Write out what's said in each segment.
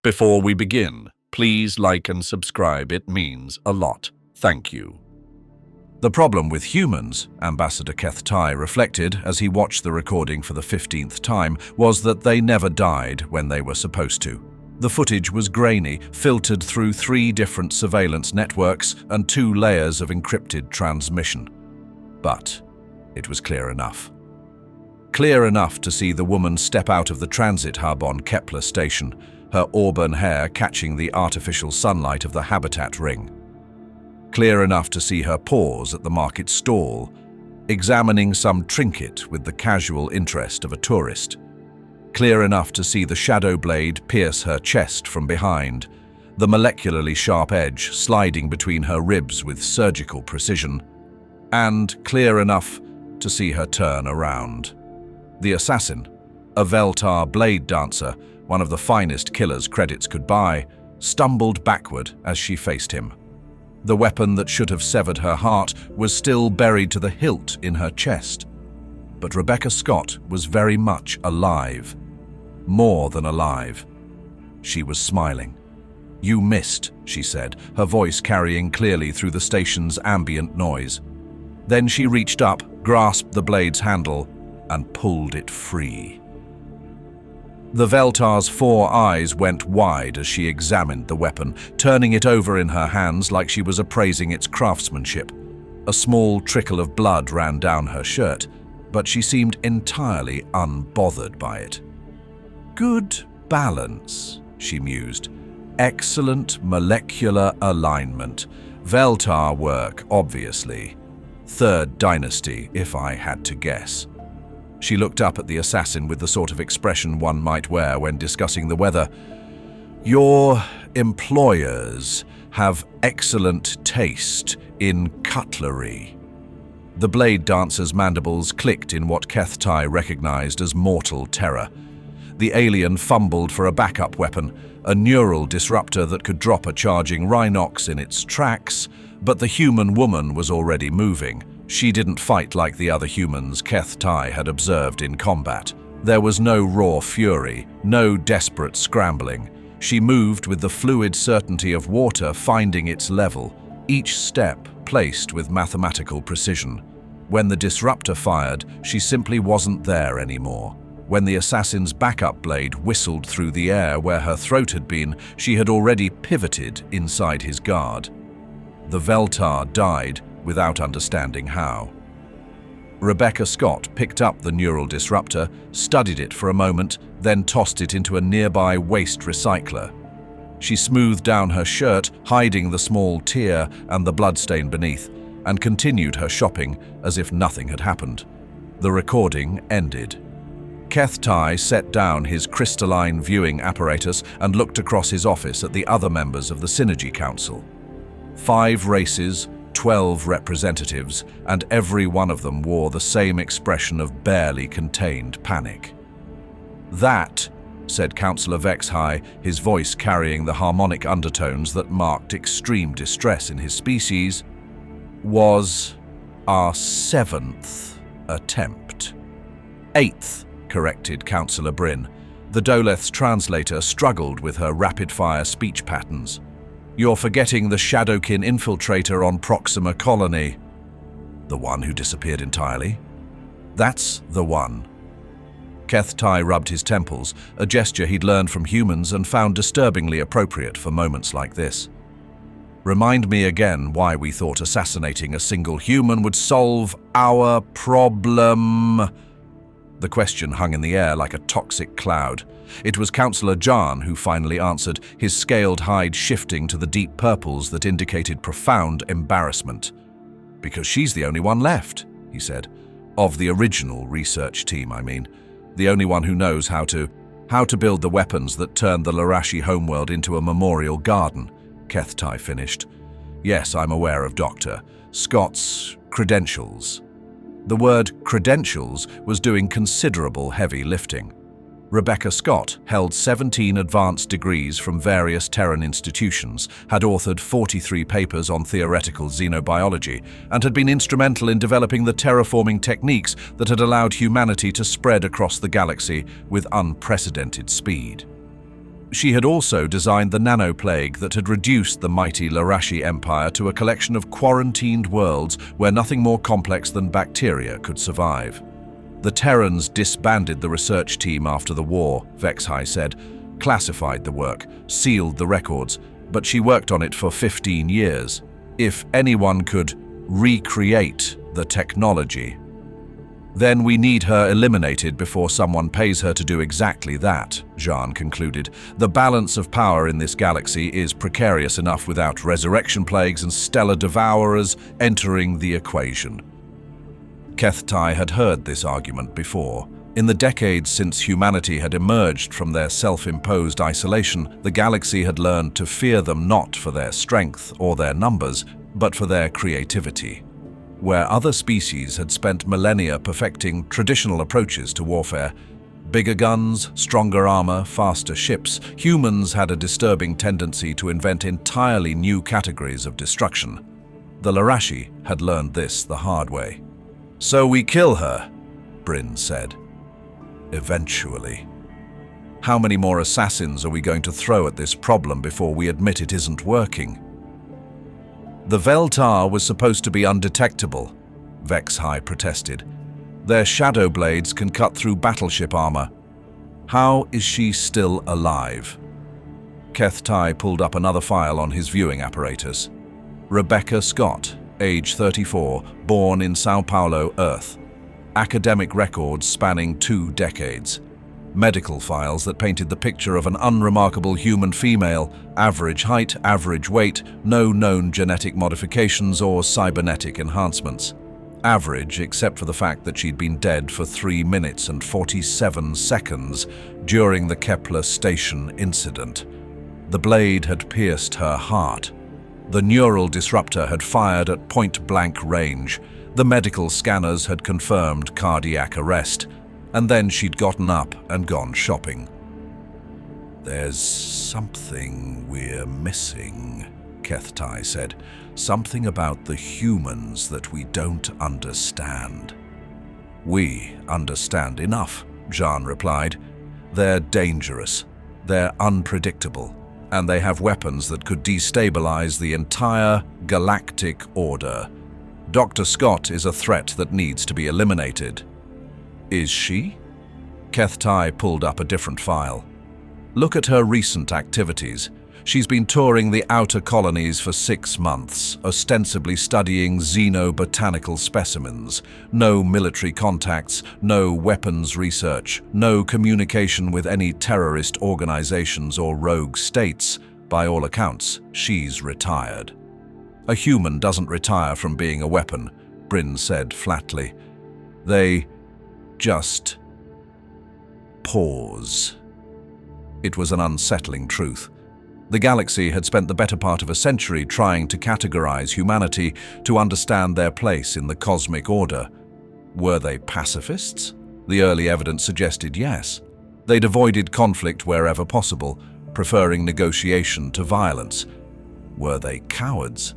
Before we begin, please like and subscribe. It means a lot. Thank you. The problem with humans, Ambassador Keth-Tai reflected as he watched the recording for the 15th time, was that they never died when they were supposed to. The footage was grainy, filtered through 3 different surveillance networks and 2 layers of encrypted transmission. But it was clear enough. Clear enough to see the woman step out of the transit hub on Kepler station, her auburn hair catching the artificial sunlight of the habitat ring. Clear enough to see her pause at the market stall, examining some trinket with the casual interest of a tourist. Clear enough to see the shadow blade pierce her chest from behind, the molecularly sharp edge sliding between her ribs with surgical precision, and clear enough to see her turn around. The assassin, a Veltar blade dancer, one of the finest killers credits could buy, stumbled backward as she faced him. The weapon that should have severed her heart was still buried to the hilt in her chest. But Rebecca Scott was very much alive. More than alive. She was smiling. "You missed," she said, her voice carrying clearly through the station's ambient noise. Then she reached up, grasped the blade's handle, and pulled it free. The Veltar's 4 eyes went wide as she examined the weapon, turning it over in her hands like she was appraising its craftsmanship. A small trickle of blood ran down her shirt, but she seemed entirely unbothered by it. "Good balance," she mused. "Excellent molecular alignment. Veltar work, obviously. 3rd dynasty, if I had to guess." She looked up at the assassin with the sort of expression one might wear when discussing the weather. "Your employers have excellent taste in cutlery." The blade dancer's mandibles clicked in what Keth-Tai recognized as mortal terror. The alien fumbled for a backup weapon, a neural disruptor that could drop a charging Rhinox in its tracks, but the human woman was already moving. She didn't fight like the other humans Keth-Tai had observed in combat. There was no raw fury, no desperate scrambling. She moved with the fluid certainty of water finding its level, each step placed with mathematical precision. When the disruptor fired, she simply wasn't there anymore. When the assassin's backup blade whistled through the air where her throat had been, she had already pivoted inside his guard. The Veltar died without understanding how. Rebecca Scott picked up the neural disruptor, studied it for a moment, then tossed it into a nearby waste recycler. She smoothed down her shirt, hiding the small tear and the bloodstain beneath, and continued her shopping as if nothing had happened. The recording ended. Keth-Tai set down his crystalline viewing apparatus and looked across his office at the other members of the Synergy Council. 5 races, 12 representatives, and every one of them wore the same expression of barely contained panic. "That," said Councillor Vexhigh, his voice carrying the harmonic undertones that marked extreme distress in his species, "was our 7th attempt." "8th," corrected Councillor Bryn. The Doleth's translator struggled with her rapid-fire speech patterns. "You're forgetting the Shadowkin infiltrator on Proxima Colony." "The one who disappeared entirely?" "That's the one." Keth-Tai rubbed his temples, a gesture he'd learned from humans and found disturbingly appropriate for moments like this. "Remind me again why we thought assassinating a single human would solve our problem." The question hung in the air like a toxic cloud. It was Councillor Jan who finally answered, his scaled hide shifting to the deep purples that indicated profound embarrassment. "Because she's the only one left," he said. "Of the original research team, I mean. The only one who knows how to build the weapons that turned the Larashi homeworld into a memorial garden," Keth-Tai finished. "Yes, I'm aware of Dr. Scott's credentials." The word credentials was doing considerable heavy lifting. Rebecca Scott held 17 advanced degrees from various Terran institutions, had authored 43 papers on theoretical xenobiology, and had been instrumental in developing the terraforming techniques that had allowed humanity to spread across the galaxy with unprecedented speed. She had also designed the nanoplague that had reduced the mighty Larashi Empire to a collection of quarantined worlds where nothing more complex than bacteria could survive. The Terrans disbanded the research team after the war, Vexhai said, classified the work, sealed the records, but she worked on it for 15 years. If anyone could recreate the technology, then we need her eliminated before someone pays her to do exactly that, Jean concluded. The balance of power in this galaxy is precarious enough without resurrection plagues and stellar devourers entering the equation. Kethtai had heard this argument before. In the decades since humanity had emerged from their self-imposed isolation, the galaxy had learned to fear them not for their strength or their numbers, but for their creativity. Where other species had spent millennia perfecting traditional approaches to warfare, bigger guns, stronger armor, faster ships, humans had a disturbing tendency to invent entirely new categories of destruction. The Larashi had learned this the hard way. "So we kill her," Bryn said. "Eventually. How many more assassins are we going to throw at this problem before we admit it isn't working?" "The Veltar was supposed to be undetectable," Vexhai protested. "Their shadow blades can cut through battleship armor. How is she still alive?" Kethtai pulled up another file on his viewing apparatus. Rebecca Scott, age 34, born in Sao Paulo, Earth. Academic records spanning 2 decades. Medical files that painted the picture of an unremarkable human female, average height, average weight, no known genetic modifications or cybernetic enhancements. Average except for the fact that she'd been dead for 3 minutes and 47 seconds during the Kepler station incident. The blade had pierced her heart. The neural disruptor had fired at point-blank range. The medical scanners had confirmed cardiac arrest. And then she'd gotten up and gone shopping. "There's something we're missing," Kethtai said. "Something about the humans that we don't understand." "We understand enough," Jean replied. "They're dangerous, they're unpredictable, and they have weapons that could destabilize the entire galactic order. Dr. Scott is a threat that needs to be eliminated." "Is she?" Kethtai pulled up a different file. "Look at her recent activities. She's been touring the outer colonies for 6 months, ostensibly studying xenobotanical specimens. No military contacts, no weapons research, no communication with any terrorist organizations or rogue states. By all accounts, she's retired." "A human doesn't retire from being a weapon," Bryn said flatly. "They just pause." It was an unsettling truth. The galaxy had spent the better part of a century trying to categorize humanity, to understand their place in the cosmic order. Were they pacifists? The early evidence suggested yes. They'd avoided conflict wherever possible, preferring negotiation to violence. Were they cowards?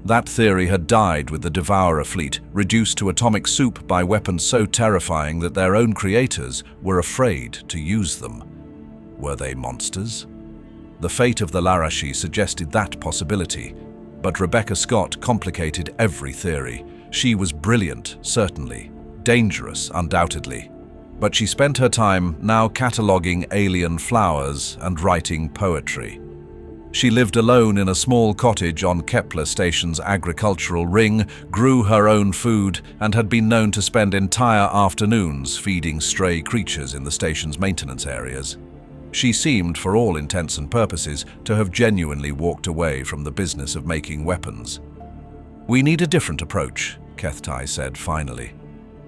That theory had died with the Devourer fleet, reduced to atomic soup by weapons so terrifying that their own creators were afraid to use them. Were they monsters? The fate of the Larashi suggested that possibility, but Rebecca Scott complicated every theory. She was brilliant, certainly, dangerous, undoubtedly, but she spent her time now cataloging alien flowers and writing poetry. She lived alone in a small cottage on Kepler Station's agricultural ring, grew her own food, and had been known to spend entire afternoons feeding stray creatures in the station's maintenance areas. She seemed, for all intents and purposes, to have genuinely walked away from the business of making weapons. "We need a different approach," Kethtai said finally.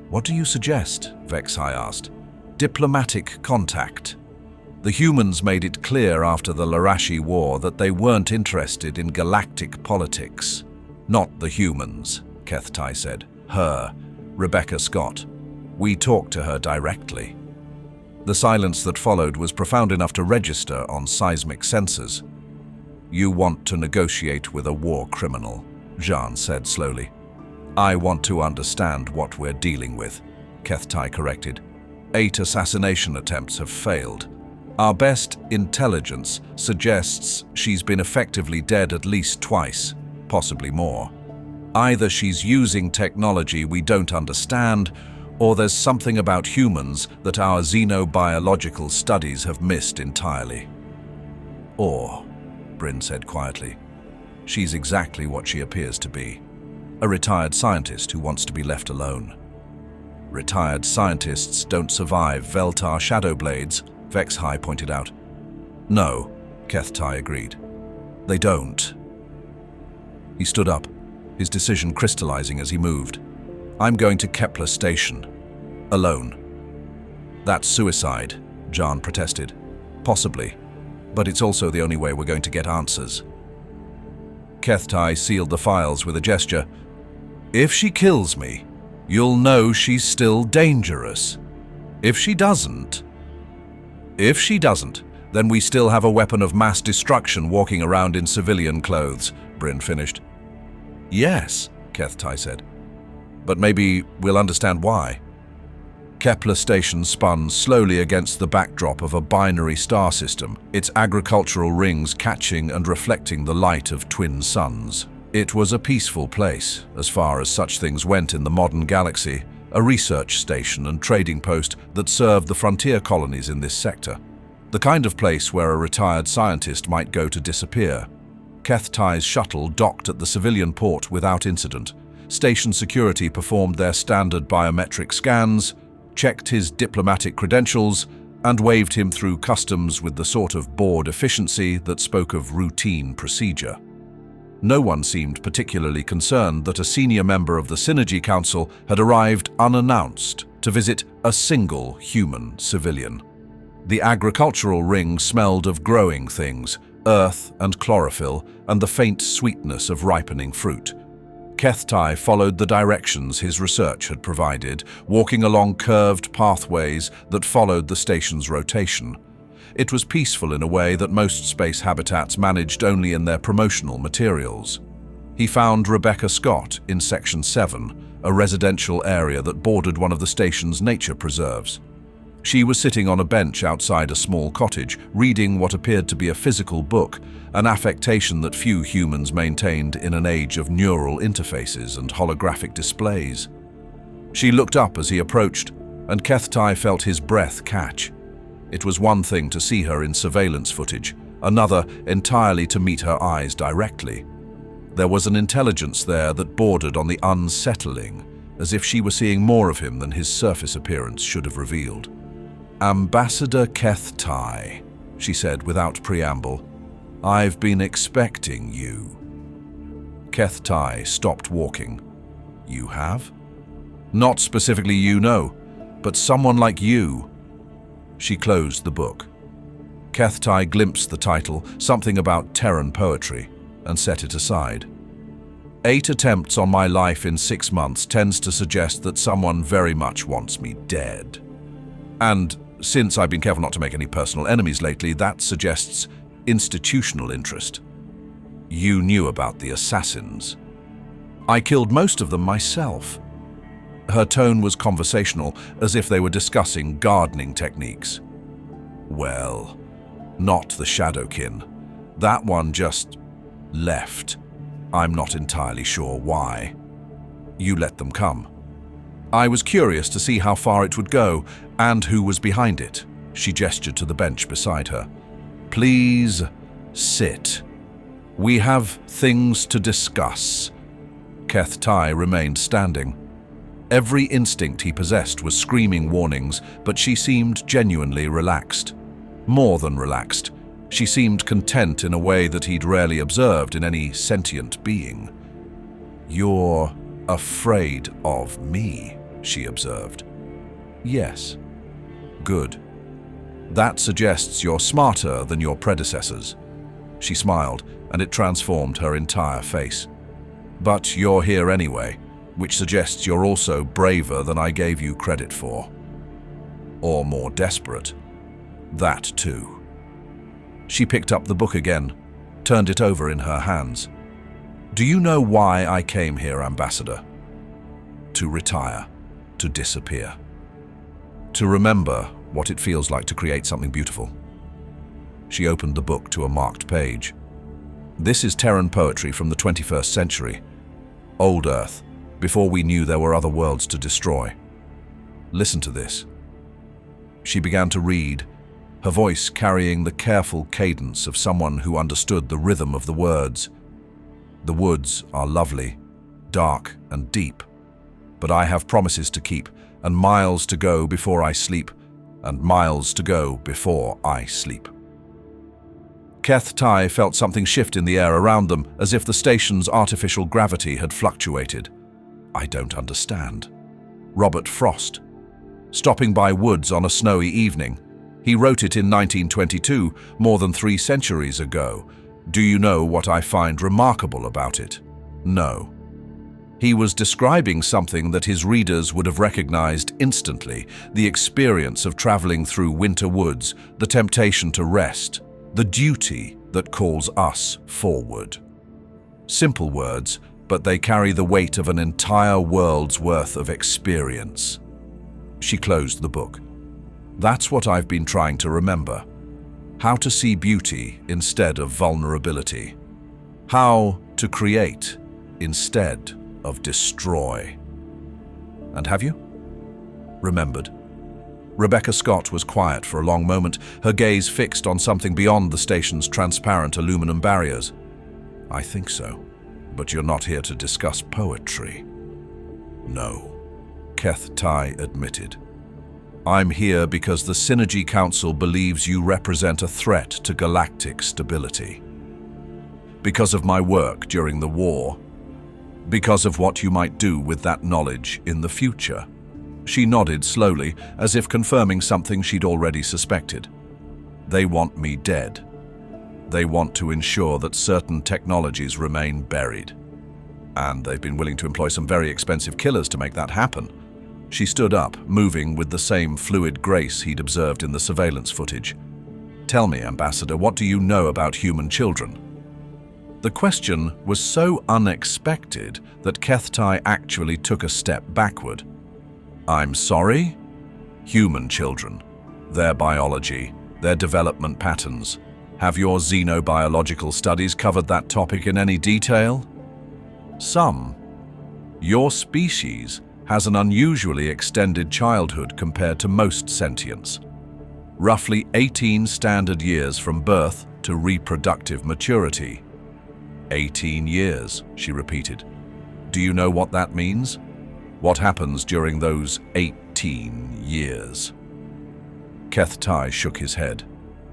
"What do you suggest?" Vexhai asked. "Diplomatic contact." The humans made it clear after the Larashi War that they weren't interested in galactic politics. "Not the humans," Kethtai said. "Her, Rebecca Scott. We talked to her directly." The silence that followed was profound enough to register on seismic sensors. "You want to negotiate with a war criminal," Jean said slowly. "I want to understand what we're dealing with," Kethtai corrected. 8 assassination attempts have failed. Our best intelligence suggests she's been effectively dead at least twice, possibly more. Either she's using technology we don't understand, or there's something about humans that our xenobiological studies have missed entirely. Or, Bryn said quietly, she's exactly what she appears to be. A retired scientist who wants to be left alone. Retired scientists don't survive Veltar shadow blades, Vexhai pointed out. No, Kethtai agreed. They don't. He stood up, his decision crystallizing as he moved. I'm going to Kepler Station. Alone. That's suicide, Jan protested. Possibly, but it's also the only way we're going to get answers. Kethtai sealed the files with a gesture. If she kills me, you'll know she's still dangerous. If she doesn't, then we still have a weapon of mass destruction walking around in civilian clothes, Bryn finished. Yes, Kethtai said. But maybe we'll understand why. Kepler Station spun slowly against the backdrop of a binary star system, its agricultural rings catching and reflecting the light of twin suns. It was a peaceful place, as far as such things went in the modern galaxy, a research station and trading post that served the frontier colonies in this sector. The kind of place where a retired scientist might go to disappear. Kethtai's shuttle docked at the civilian port without incident. Station security performed their standard biometric scans, checked his diplomatic credentials, and waved him through customs with the sort of bored efficiency that spoke of routine procedure. No one seemed particularly concerned that a senior member of the Synergy Council had arrived unannounced to visit a single human civilian. The agricultural ring smelled of growing things, earth and chlorophyll, and the faint sweetness of ripening fruit. Kethtai followed the directions his research had provided, walking along curved pathways that followed the station's rotation. It was peaceful in a way that most space habitats managed only in their promotional materials. He found Rebecca Scott in Section 7, a residential area that bordered one of the station's nature preserves. She was sitting on a bench outside a small cottage, reading what appeared to be a physical book, an affectation that few humans maintained in an age of neural interfaces and holographic displays. She looked up as he approached, and Kethtai felt his breath catch. It was one thing to see her in surveillance footage, another entirely to meet her eyes directly. There was an intelligence there that bordered on the unsettling, as if she were seeing more of him than his surface appearance should have revealed. "Ambassador Kethtai," she said without preamble, "I've been expecting you." Kethtai stopped walking. "You have?" "Not specifically you, no, but someone like you." She closed the book. Kethtai glimpsed the title, something about Terran poetry, and set it aside. 8 attempts on my life in 6 months tends to suggest that someone very much wants me dead. And since I've been careful not to make any personal enemies lately, that suggests institutional interest. You knew about the assassins. I killed most of them myself. Her tone was conversational, as if they were discussing gardening techniques. Well, not the Shadowkin. That one just left. I'm not entirely sure why. You let them come. I was curious to see how far it would go and who was behind it. She gestured to the bench beside her. Please sit. We have things to discuss. Kethtai remained standing. Every instinct he possessed was screaming warnings, but she seemed genuinely relaxed. More than relaxed. She seemed content in a way that he'd rarely observed in any sentient being. You're afraid of me, she observed. Yes. Good. That suggests you're smarter than your predecessors. She smiled, and it transformed her entire face. But you're here anyway, which suggests you're also braver than I gave you credit for. Or more desperate. That too. She picked up the book again, turned it over in her hands. Do you know why I came here, Ambassador? To retire, to disappear. To remember what it feels like to create something beautiful. She opened the book to a marked page. This is Terran poetry from the 21st century. Old Earth, before we knew there were other worlds to destroy. Listen to this. She began to read, her voice carrying the careful cadence of someone who understood the rhythm of the words. The woods are lovely, dark and deep, but I have promises to keep, and miles to go before I sleep, and miles to go before I sleep. Keth Tai felt something shift in the air around them, as if the station's artificial gravity had fluctuated. I don't understand. Robert Frost. Stopping by woods on a snowy evening. He wrote it in 1922, more than 3 centuries ago. Do you know what I find remarkable about it? No. He was describing something that his readers would have recognized instantly, the experience of traveling through winter woods, the temptation to rest, the duty that calls us forward. Simple words, but they carry the weight of an entire world's worth of experience. She closed the book. That's what I've been trying to remember. How to see beauty instead of vulnerability. How to create instead of destroy. And have you? Remembered. Rebecca Scott was quiet for a long moment, her gaze fixed on something beyond the station's transparent aluminum barriers. I think so, but you're not here to discuss poetry. No, Keth Tai admitted. I'm here because the Synergy Council believes you represent a threat to galactic stability. Because of my work during the war. Because of what you might do with that knowledge in the future. She nodded slowly, as if confirming something she'd already suspected. They want me dead. They want to ensure that certain technologies remain buried. And they've been willing to employ some very expensive killers to make that happen. She stood up, moving with the same fluid grace he'd observed in the surveillance footage. Tell me, Ambassador, what do you know about human children? The question was so unexpected that Keth Tai actually took a step backward. I'm sorry? Human children, their biology, their development patterns. Have your xenobiological studies covered that topic in any detail? Some. Your species has an unusually extended childhood compared to most sentients. Roughly 18 standard years from birth to reproductive maturity. 18 years, she repeated. Do you know what that means? What happens during those 18 years? Keth Tai shook his head.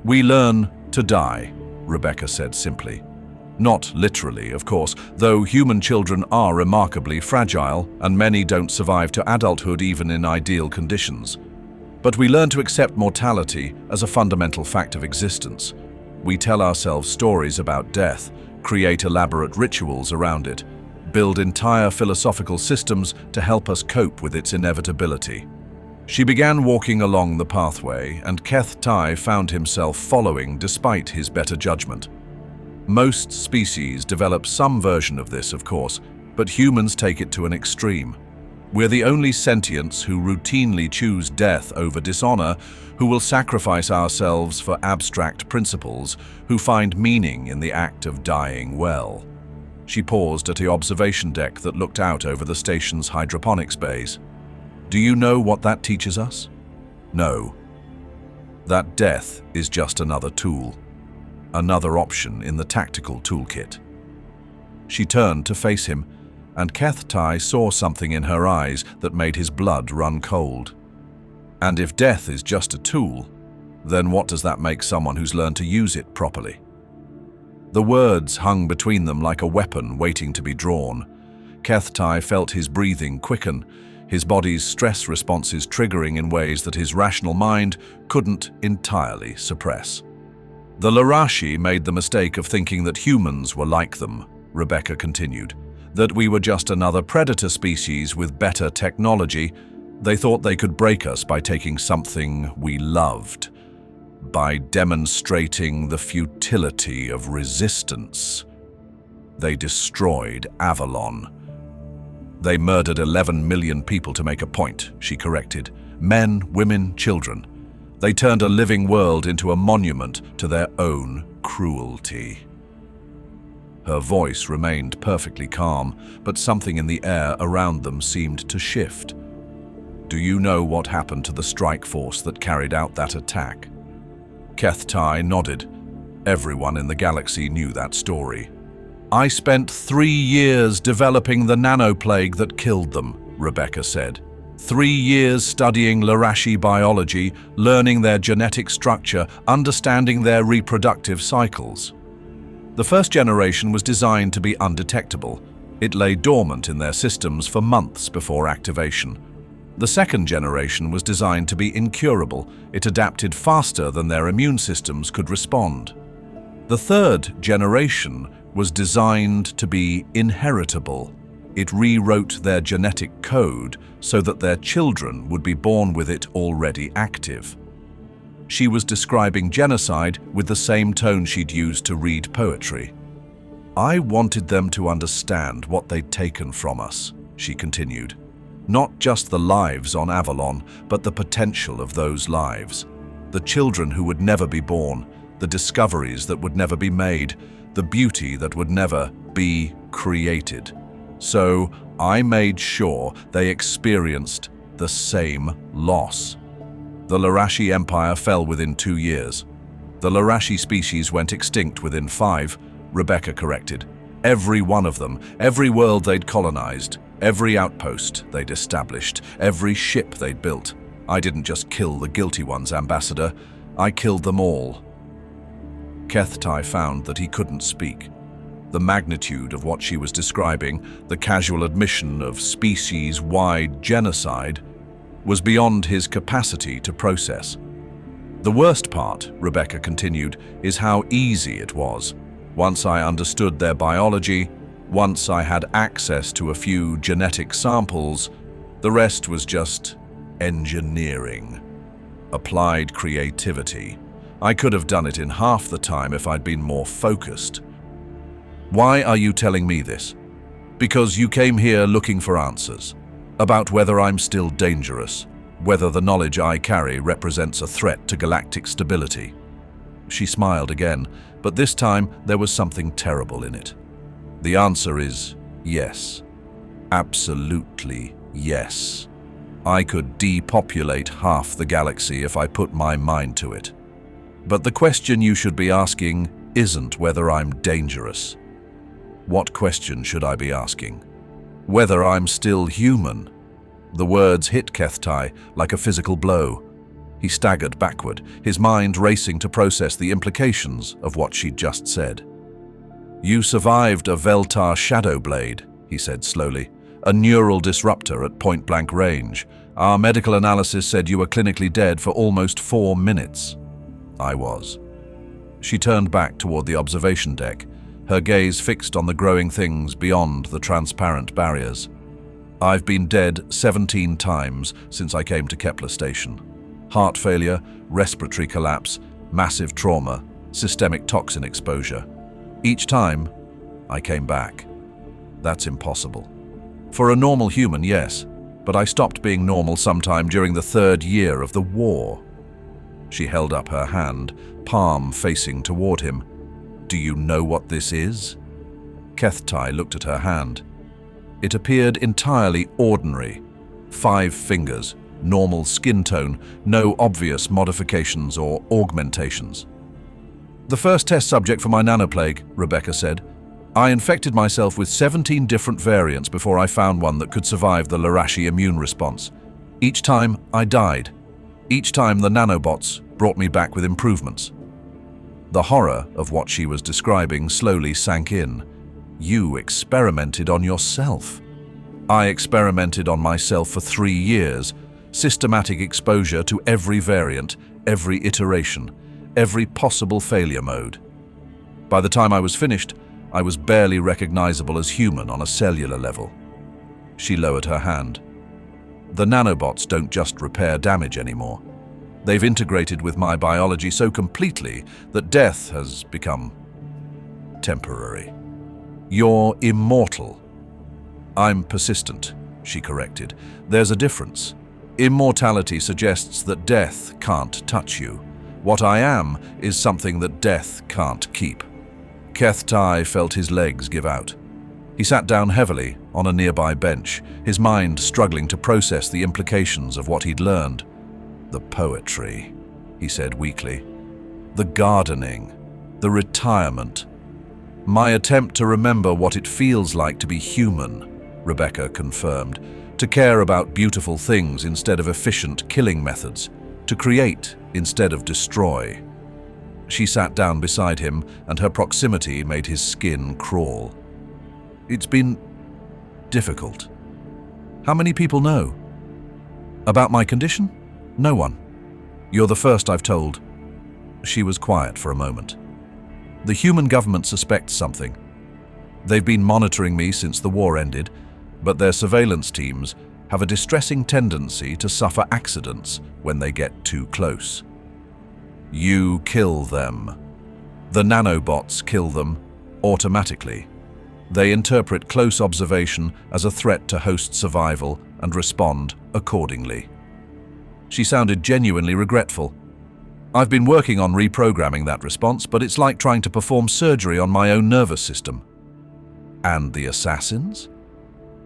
We learn to die, Rebecca said simply. Not literally, of course, though human children are remarkably fragile and many don't survive to adulthood even in ideal conditions. But we learn to accept mortality as a fundamental fact of existence. We tell ourselves stories about death, create elaborate rituals around it, build entire philosophical systems to help us cope with its inevitability. She began walking along the pathway, and Keth Tai found himself following despite his better judgment. Most species develop some version of this, of course, but humans take it to an extreme. We're the only sentients who routinely choose death over dishonor, who will sacrifice ourselves for abstract principles, who find meaning in the act of dying well. She paused at the observation deck that looked out over the station's hydroponics bays. Do you know what that teaches us? No. That death is just another tool. Another option in the tactical toolkit. She turned to face him, and Keth Tai saw something in her eyes that made his blood run cold. And if death is just a tool, then what does that make someone who's learned to use it properly? The words hung between them like a weapon waiting to be drawn. Keth Tai felt his breathing quicken, his body's stress responses triggering in ways that his rational mind couldn't entirely suppress. The Larashi made the mistake of thinking that humans were like them, Rebecca continued, that we were just another predator species with better technology. They thought they could break us by taking something we loved, by demonstrating the futility of resistance. They destroyed Avalon. They murdered 11 million people to make a point, she corrected. Men, women, children. They turned a living world into a monument to their own cruelty. Her voice remained perfectly calm, but something in the air around them seemed to shift. Do you know what happened to the strike force that carried out that attack? Kethtai nodded. Everyone in the galaxy knew that story. I spent 3 years developing the nanoplague that killed them, Rebecca said. 3 years studying Larashi biology, learning their genetic structure, understanding their reproductive cycles. The first generation was designed to be undetectable. It lay dormant in their systems for months before activation. The second generation was designed to be incurable. It adapted faster than their immune systems could respond. The third generation was designed to be inheritable. It rewrote their genetic code so that their children would be born with it already active. She was describing genocide with the same tone she'd used to read poetry. I wanted them to understand what they'd taken from us, she continued. Not just the lives on Avalon, but the potential of those lives. The children who would never be born, the discoveries that would never be made, the beauty that would never be created. So I made sure they experienced the same loss. The Larashi Empire fell within 2 years. The Larashi species went extinct within 5, Rebecca corrected. Every one of them, every world they'd colonized, every outpost they'd established, every ship they'd built. I didn't just kill the guilty ones, Ambassador. I killed them all. Kethtai found that he couldn't speak. The magnitude of what she was describing, the casual admission of species-wide genocide, was beyond his capacity to process. The worst part, Rebecca continued, is how easy it was. Once I understood their biology, once I had access to a few genetic samples, the rest was just engineering. Applied creativity. I could have done it in half the time if I'd been more focused. Why are you telling me this? Because you came here looking for answers. About whether I'm still dangerous, whether the knowledge I carry represents a threat to galactic stability. She smiled again, but this time there was something terrible in it. The answer is yes. Absolutely yes. I could depopulate half the galaxy if I put my mind to it. But the question you should be asking isn't whether I'm dangerous. What question should I be asking? Whether I'm still human. The words hit Kethtai like a physical blow. He staggered backward, his mind racing to process the implications of what she'd just said. You survived a Veltar shadow blade, he said slowly, a neural disruptor at point-blank range. Our medical analysis said you were clinically dead for almost 4 minutes. I was. She turned back toward the observation deck, her gaze fixed on the growing things beyond the transparent barriers. I've been dead 17 times since I came to Kepler Station. Heart failure, respiratory collapse, massive trauma, systemic toxin exposure. Each time, I came back. That's impossible. For a normal human, yes, but I stopped being normal sometime during the 3rd year of the war. She held up her hand, palm facing toward him. Do you know what this is? Kethtai looked at her hand. It appeared entirely ordinary. 5 fingers, normal skin tone, no obvious modifications or augmentations. The first test subject for my nanoplague, Rebecca said. I infected myself with 17 different variants before I found one that could survive the Larashi immune response. Each time, I died. Each time, the nanobots brought me back with improvements. The horror of what she was describing slowly sank in. You experimented on yourself. I experimented on myself for 3 years. Systematic exposure to every variant, every iteration, every possible failure mode. By the time I was finished, I was barely recognizable as human on a cellular level. She lowered her hand. The nanobots don't just repair damage anymore. They've integrated with my biology so completely that death has become temporary. You're immortal. I'm persistent, she corrected. There's a difference. Immortality suggests that death can't touch you. What I am is something that death can't keep. Keth-Tai felt his legs give out. He sat down heavily on a nearby bench, his mind struggling to process the implications of what he'd learned. The poetry, he said weakly. The gardening. The retirement. My attempt to remember what it feels like to be human, Rebecca confirmed. To care about beautiful things instead of efficient killing methods. To create instead of destroy. She sat down beside him, and her proximity made his skin crawl. It's been difficult. How many people know? About my condition? No one. You're the first I've told. She was quiet for a moment. The human government suspects something. They've been monitoring me since the war ended, but their surveillance teams have a distressing tendency to suffer accidents when they get too close. You kill them. The nanobots kill them automatically. They interpret close observation as a threat to host survival and respond accordingly. She sounded genuinely regretful. I've been working on reprogramming that response, but it's like trying to perform surgery on my own nervous system. And the assassins?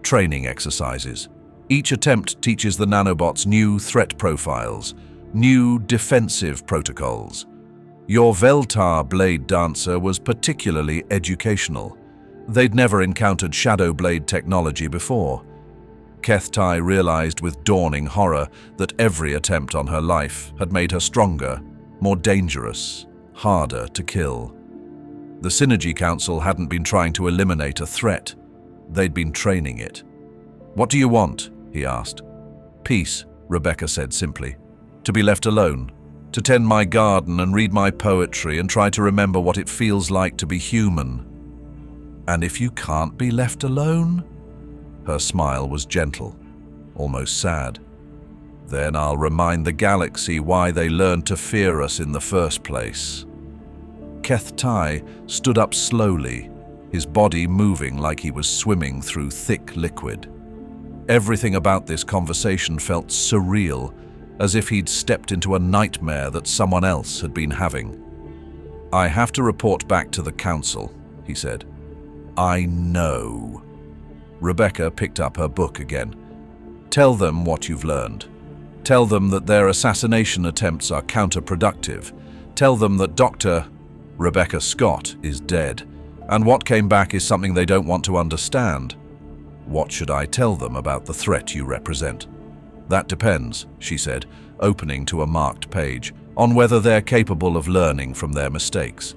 Training exercises. Each attempt teaches the nanobots new threat profiles, new defensive protocols. Your Veltar blade dancer was particularly educational. They'd never encountered shadow blade technology before. Keth-Tai realized with dawning horror that every attempt on her life had made her stronger, more dangerous, harder to kill. The Synergy Council hadn't been trying to eliminate a threat. They'd been training it. What do you want? He asked. Peace, Rebecca said simply. To be left alone. To tend my garden and read my poetry and try to remember what it feels like to be human. And if you can't be left alone? Her smile was gentle, almost sad. Then I'll remind the galaxy why they learned to fear us in the first place. Keth-Tai stood up slowly, his body moving like he was swimming through thick liquid. Everything about this conversation felt surreal, as if he'd stepped into a nightmare that someone else had been having. I have to report back to the council, he said. I know. Rebecca picked up her book again. Tell them what you've learned. Tell them that their assassination attempts are counterproductive. Tell them that Dr. Rebecca Scott is dead, and what came back is something they don't want to understand. What should I tell them about the threat you represent? That depends, she said, opening to a marked page, on whether they're capable of learning from their mistakes.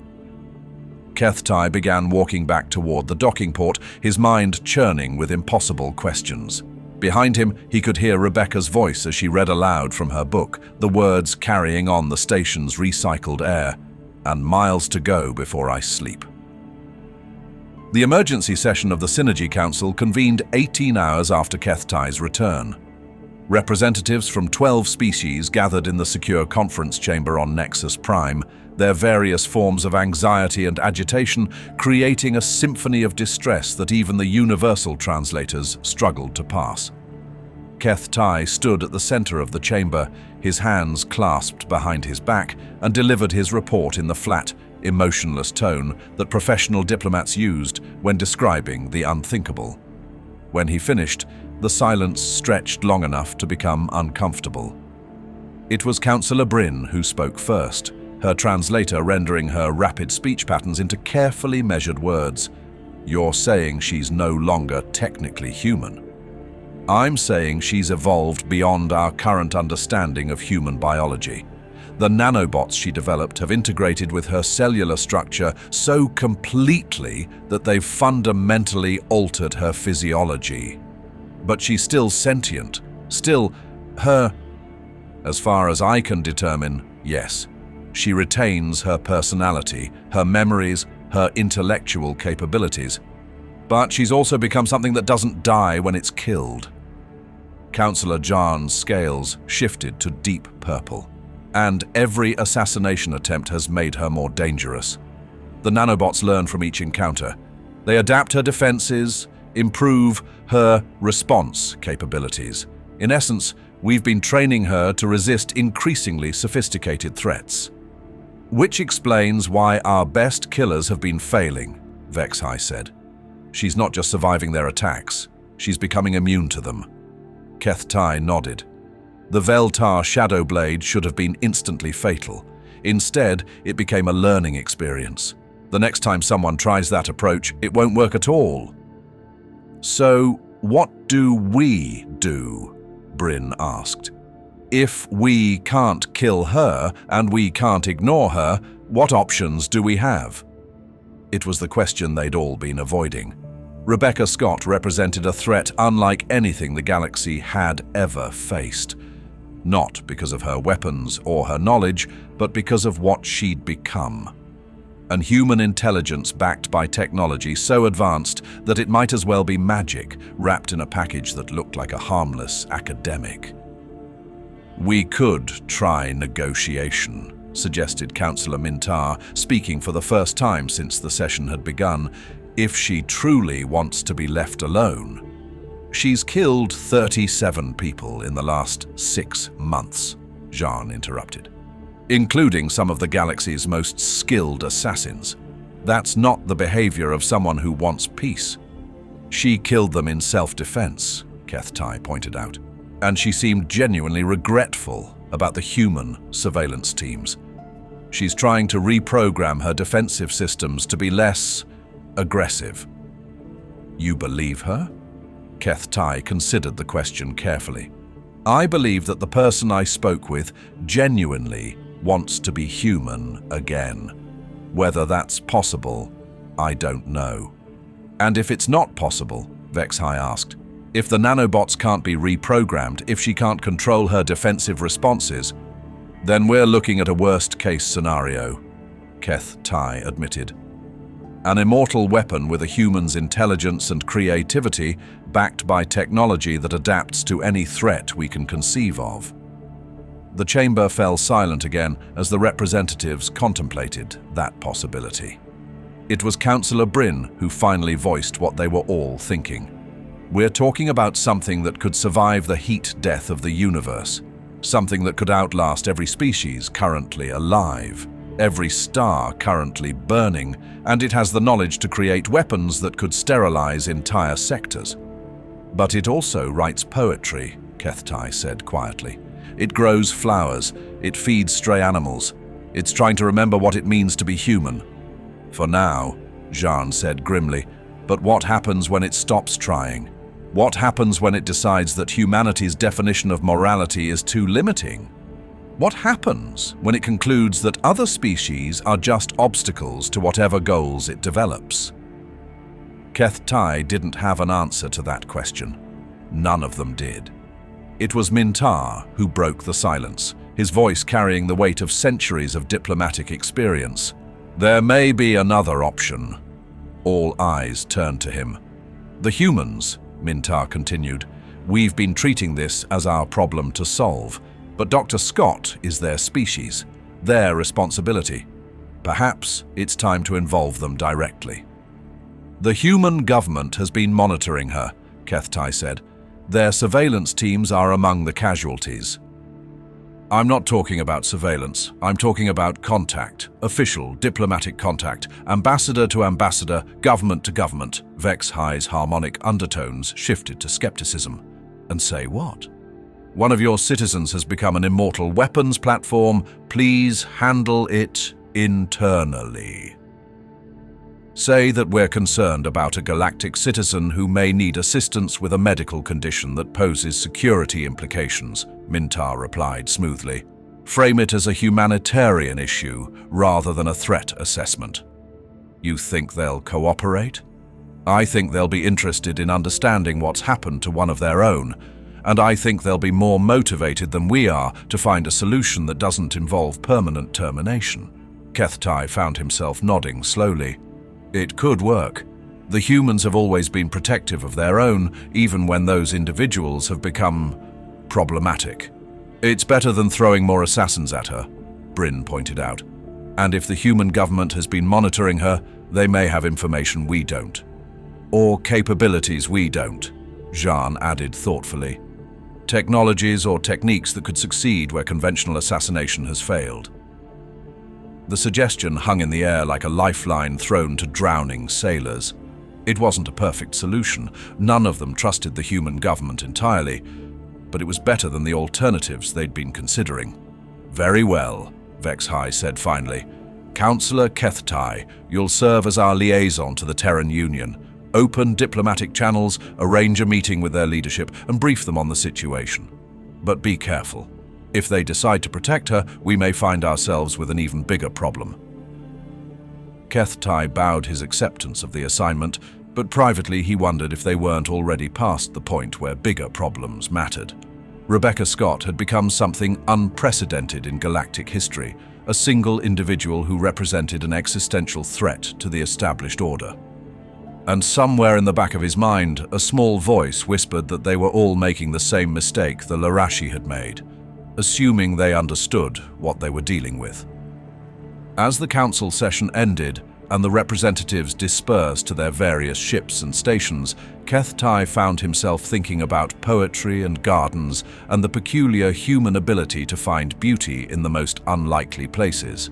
Keth-Tai began walking back toward the docking port, his mind churning with impossible questions. Behind him, he could hear Rebecca's voice as she read aloud from her book, the words carrying on the station's recycled air, and miles to go before I sleep. The emergency session of the Synergy Council convened 18 hours after Keth-Tai's return. Representatives from 12 species gathered in the secure conference chamber on Nexus Prime, their various forms of anxiety and agitation creating a symphony of distress that even the universal translators struggled to pass. Keth-Tai stood at the center of the chamber, his hands clasped behind his back, and delivered his report in the flat, emotionless tone that professional diplomats used when describing the unthinkable. When he finished, the silence stretched long enough to become uncomfortable. It was Councillor Bryn who spoke first, her translator rendering her rapid speech patterns into carefully measured words. You're saying she's no longer technically human. I'm saying she's evolved beyond our current understanding of human biology. The nanobots she developed have integrated with her cellular structure so completely that they've fundamentally altered her physiology. But she's still sentient, still her. As far as I can determine, yes. She retains her personality, her memories, her intellectual capabilities. But she's also become something that doesn't die when it's killed. Councillor Jan's scales shifted to deep purple, and every assassination attempt has made her more dangerous. The nanobots learn from each encounter. They adapt her defenses, improve her response capabilities. In essence, We've been training her to resist increasingly sophisticated threats. Which explains why our best killers have been failing, Vexhai said. She's not just surviving their attacks, she's becoming immune to them. Kethtai nodded. The Veltar Shadow Blade should have been instantly fatal. Instead, it became a learning experience. The next time someone tries that approach, it won't work at all. So, what do we do? Bryn asked. If we can't kill her and we can't ignore her, what options do we have? It was the question they'd all been avoiding. Rebecca Scott represented a threat unlike anything the galaxy had ever faced. Not because of her weapons or her knowledge, but because of what she'd become. An human intelligence backed by technology so advanced that it might as well be magic, wrapped in a package that looked like a harmless academic. We could try negotiation, suggested Councillor Mintar, speaking for the first time since the session had begun, if she truly wants to be left alone. She's killed 37 people in the last 6 months, Jean interrupted, including some of the galaxy's most skilled assassins. That's not the behavior of someone who wants peace. She killed them in self-defense, Kethtai pointed out, and she seemed genuinely regretful about the human surveillance teams. She's trying to reprogram her defensive systems to be less aggressive. You believe her? Kethtai considered the question carefully. I believe that the person I spoke with genuinely wants to be human again. Whether that's possible, I don't know. And if it's not possible, Vexhai asked, if the nanobots can't be reprogrammed, if she can't control her defensive responses, then we're looking at a worst-case scenario, Kethtai admitted. An immortal weapon with a human's intelligence and creativity, backed by technology that adapts to any threat we can conceive of. The chamber fell silent again as the representatives contemplated that possibility. It was Councillor Bryn who finally voiced what they were all thinking. We're talking about something that could survive the heat death of the universe, something that could outlast every species currently alive, every star currently burning, and it has the knowledge to create weapons that could sterilize entire sectors. But it also writes poetry, Kethtai said quietly. It grows flowers, it feeds stray animals. It's trying to remember what it means to be human. For now, Jean said grimly, but what happens when it stops trying? What happens when it decides that humanity's definition of morality is too limiting? What happens when it concludes that other species are just obstacles to whatever goals it develops? Kethtai didn't have an answer to that question. None of them did. It was Mintar who broke the silence, his voice carrying the weight of centuries of diplomatic experience. There may be another option. All eyes turned to him. The humans, Mintar continued, we've been treating this as our problem to solve. But Dr. Scott is their species, their responsibility. Perhaps it's time to involve them directly. The human government has been monitoring her, Kethtai said. Their surveillance teams are among the casualties. I'm not talking about surveillance. I'm talking about contact, official, diplomatic contact, ambassador to ambassador, government to government. Vexhai's harmonic undertones shifted to skepticism. And say what? One of your citizens has become an immortal weapons platform. Please handle it internally. Say that we're concerned about a galactic citizen who may need assistance with a medical condition that poses security implications, Mintar replied smoothly. Frame it as a humanitarian issue rather than a threat assessment. You think they'll cooperate? I think they'll be interested in understanding what's happened to one of their own, and I think they'll be more motivated than we are to find a solution that doesn't involve permanent termination. Kethtai found himself nodding slowly. It could work. The humans have always been protective of their own, even when those individuals have become problematic. It's better than throwing more assassins at her, Bryn pointed out. And if the human government has been monitoring her, they may have information we don't. Or capabilities we don't, Jean added thoughtfully. Technologies or techniques that could succeed where conventional assassination has failed. The suggestion hung in the air like a lifeline thrown to drowning sailors. It wasn't a perfect solution. None of them trusted the human government entirely, but it was better than the alternatives they'd been considering. "Very well," Vex High said finally. "Councillor Kethtai, you'll serve as our liaison to the Terran Union. Open diplomatic channels, arrange a meeting with their leadership, and brief them on the situation. But be careful. If they decide to protect her, we may find ourselves with an even bigger problem." Kethtai bowed his acceptance of the assignment, but privately he wondered if they weren't already past the point where bigger problems mattered. Rebecca Scott had become something unprecedented in galactic history, a single individual who represented an existential threat to the established order. And somewhere in the back of his mind, a small voice whispered that they were all making the same mistake the Larashi had made, assuming they understood what they were dealing with. As the council session ended and the representatives dispersed to their various ships and stations, Kethtai found himself thinking about poetry and gardens and the peculiar human ability to find beauty in the most unlikely places.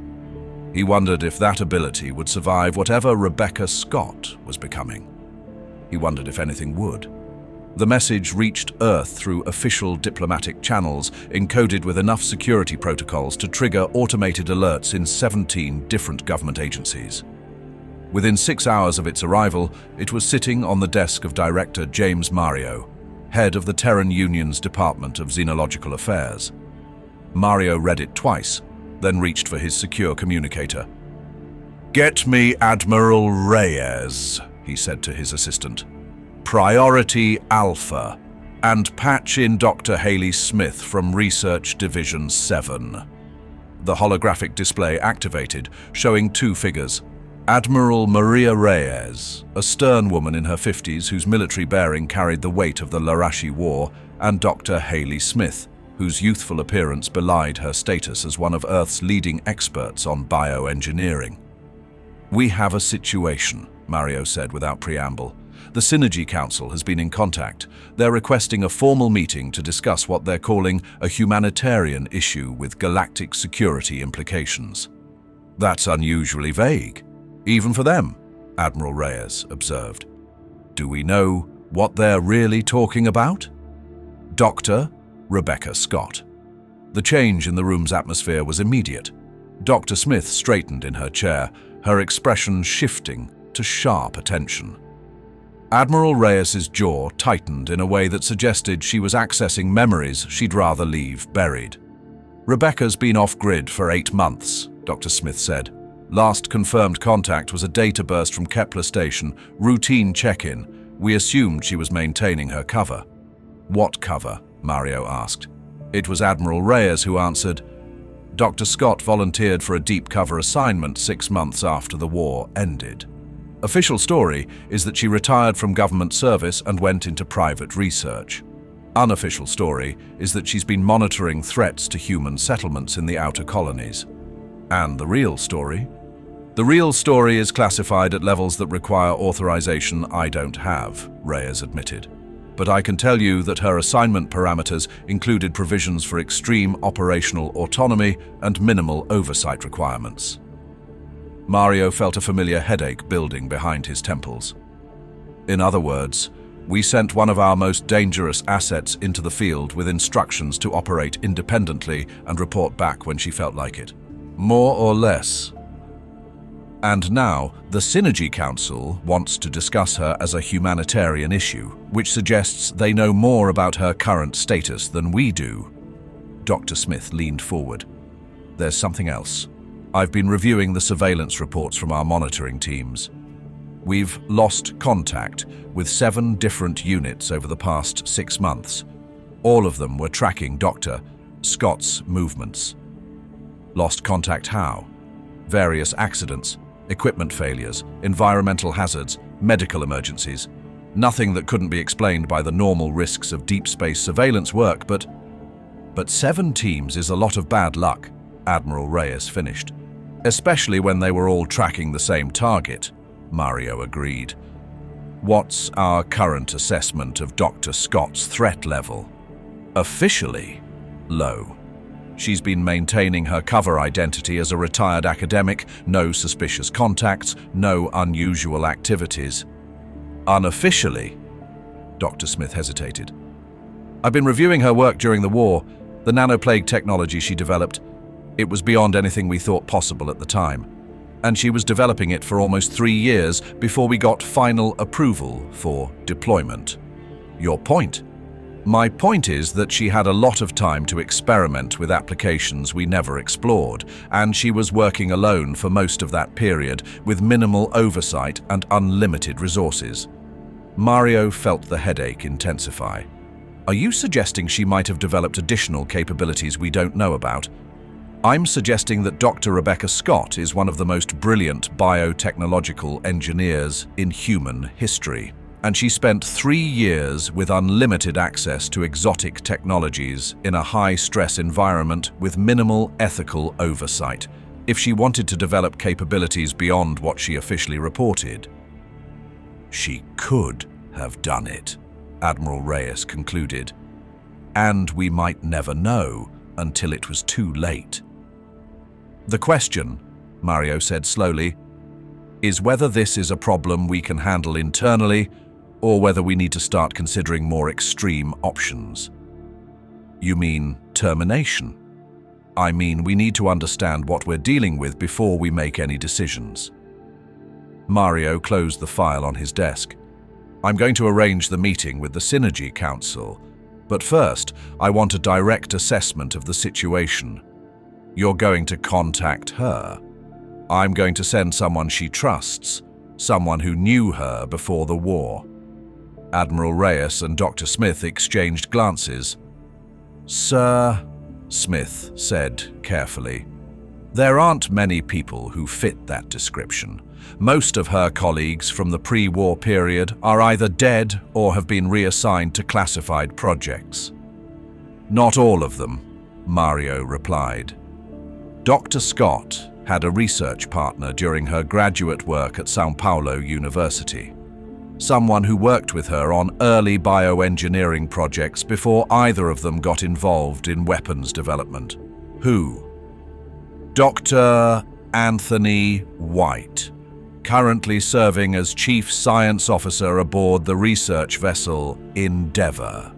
He wondered if that ability would survive whatever Rebecca Scott was becoming. He wondered if anything would. The message reached Earth through official diplomatic channels, encoded with enough security protocols to trigger automated alerts in 17 different government agencies. Within 6 hours of its arrival, it was sitting on the desk of Director James Mario, head of the Terran Union's Department of Xenological Affairs. Mario read it twice, then reached for his secure communicator. "Get me Admiral Reyes," he said to his assistant. "Priority Alpha, and patch in Dr. Haley Smith from Research Division 7. The holographic display activated, showing two figures. Admiral Maria Reyes, a stern woman in her 50s whose military bearing carried the weight of the Larashi War, and Dr. Haley Smith, whose youthful appearance belied her status as one of Earth's leading experts on bioengineering. "We have a situation," Mario said without preamble. "The Synergy Council has been in contact. They're requesting a formal meeting to discuss what they're calling a humanitarian issue with galactic security implications." "That's unusually vague, even for them," Admiral Reyes observed. "Do we know what they're really talking about?" Dr. Rebecca Scott. The change in the room's atmosphere was immediate. Dr. Smith straightened in her chair, her expression shifting to sharp attention. Admiral Reyes's jaw tightened in a way that suggested she was accessing memories she'd rather leave buried. "Rebecca's been off-grid for 8 months, Dr. Smith said. Last confirmed contact was a data burst from Kepler station, routine check-in. We assumed she was maintaining her cover." "What cover?" Mario asked. It was Admiral Reyes who answered. "Dr. Scott volunteered for a deep cover assignment 6 months after the war ended. Official story is that she retired from government service and went into private research. Unofficial story is that she's been monitoring threats to human settlements in the outer colonies. And the real story? The real story is classified at levels that require authorization I don't have," Reyes admitted. "But I can tell you that her assignment parameters included provisions for extreme operational autonomy and minimal oversight requirements." Mario felt a familiar headache building behind his temples. "In other words, we sent one of our most dangerous assets into the field with instructions to operate independently and report back when she felt like it. More or less. And now, the Synergy Council wants to discuss her as a humanitarian issue, which suggests they know more about her current status than we do." Dr. Smith leaned forward. "There's something else. I've been reviewing the surveillance reports from our monitoring teams. We've lost contact with 7 different units over the past 6 months. All of them were tracking Dr. Scott's movements." "Lost contact how?" "Various accidents, equipment failures, environmental hazards, medical emergencies. Nothing that couldn't be explained by the normal risks of deep space surveillance work, but 7 teams is a lot of bad luck," Admiral Reyes finished. "Especially when they were all tracking the same target," Mario agreed. "What's our current assessment of Dr. Scott's threat level?" Officially, low. She's been maintaining her cover identity as a retired academic, no suspicious contacts, no unusual activities. Unofficially, Dr. Smith hesitated. I've been reviewing her work during the war, the nanoplague technology she developed. It was beyond anything we thought possible at the time, and she was developing it for almost 3 years before we got final approval for deployment. Your point? My point is that she had a lot of time to experiment with applications we never explored, and she was working alone for most of that period with minimal oversight and unlimited resources. Mario felt the headache intensify. Are you suggesting she might have developed additional capabilities we don't know about? I'm suggesting that Dr. Rebecca Scott is one of the most brilliant biotechnological engineers in human history, and she spent 3 years with unlimited access to exotic technologies in a high-stress environment with minimal ethical oversight, if she wanted to develop capabilities beyond what she officially reported. She could have done it, Admiral Reyes concluded, and we might never know until it was too late. The question, Mario said slowly, is whether this is a problem we can handle internally or whether we need to start considering more extreme options. You mean termination? I mean, we need to understand what we're dealing with before we make any decisions. Mario closed the file on his desk. I'm going to arrange the meeting with the Synergy Council, but first, I want a direct assessment of the situation. You're going to contact her. I'm going to send someone she trusts, someone who knew her before the war. Admiral Reyes and Dr. Smith exchanged glances. Sir, Smith said carefully, there aren't many people who fit that description. Most of her colleagues from the pre-war period are either dead or have been reassigned to classified projects. Not all of them, Mario replied. Dr. Scott had a research partner during her graduate work at São Paulo University. Someone who worked with her on early bioengineering projects before either of them got involved in weapons development. Who? Dr. Anthony White, currently serving as Chief Science Officer aboard the research vessel Endeavour.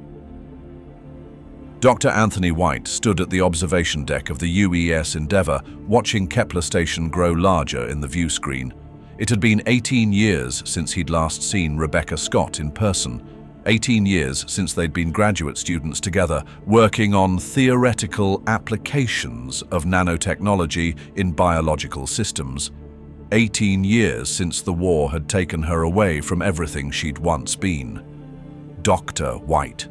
Dr. Anthony White stood at the observation deck of the UES Endeavour, watching Kepler station grow larger in the view screen. It had been 18 years since he'd last seen Rebecca Scott in person. 18 years since they'd been graduate students together, working on theoretical applications of nanotechnology in biological systems. 18 years since the war had taken her away from everything she'd once been. Dr. White.